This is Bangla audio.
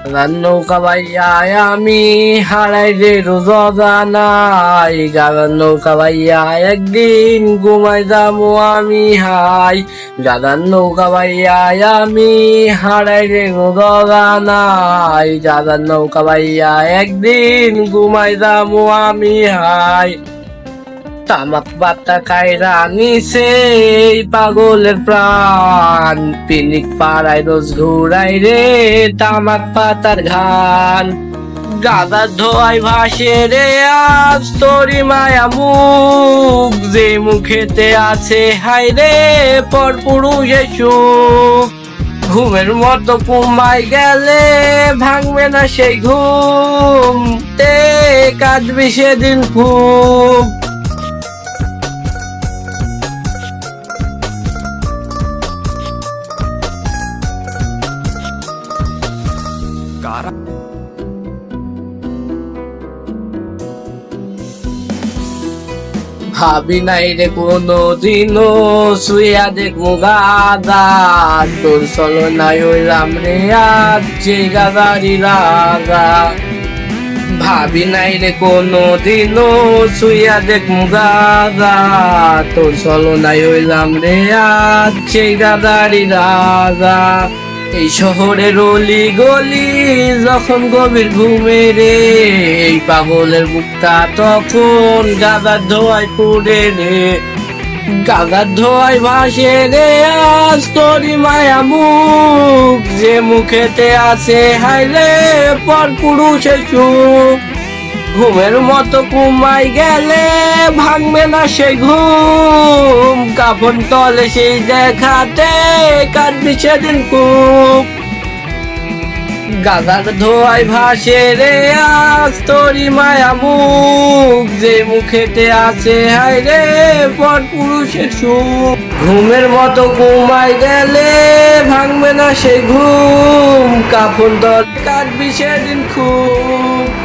নৌকা বাইয়ায় আমি হারাই রে রোজানাই গাদার নৌকা বাইয়ায় একদিন ঘুমাই যাবো আমি হাই গাদার নৌকা বাইয়ায় আমি হারাই রে রোজানাই গাদার নৌকা বাইয়ায় একদিন ঘুমাই যাবো আমি হাই তামাক পাতা কায়রা নিছে পাগলের প্রাণ পিনিক পাড়ায় রোজ ঘুরাই রে তামাক পাতার ঘান গাদা ধোয়াই ভাসে রে আজ তোরি মায়া মুখ যে মুখেতে আছে হাই রে পর পুরুষে সুখ ঘুমের মতো কুমাই গেলে ভাঙবে না সেই ঘুম তে কাঁদবি সেদিন খুব ভাবি নাই রে কোনো দিনও শুয়া দেখবো গাদা তোর চলো নাই হইলাম রে আজ যে গাদারি রাগা ভাবি নাই রে কোনো দিনও শুয়া দেখবো গাদা তোর চলো নাই হইলাম রে আজ যে গাদারি রাগা এই শহরের অলি গলি যখন গভীর ঘুমে রে এই পাগলের বুকটা তখন গাদার ধোয়ায় পুড়ে রে গাদার ধোয়ায় ভাসে রে আজ তোরি মায়া মুখ যে মুখেতে আছে হাই রে পর পুরুষের সুখ ঘুমের মতো ঘুমাই গেলে ভাঙবে না সেই ঘুম কাফন তলে সেই দেখাতে কাটবি সেদিন খুব গাদার ধোয়াই ভাসে রে আজ তোরি মায়া মুখ যে মুখেতে আছে হাই রে পর পুরুষের সুখ ঘুমের মতো ঘুমাই গেলে ভাঙবে না সেই ঘুম কাফন তলে কাটবি সেদিন খুব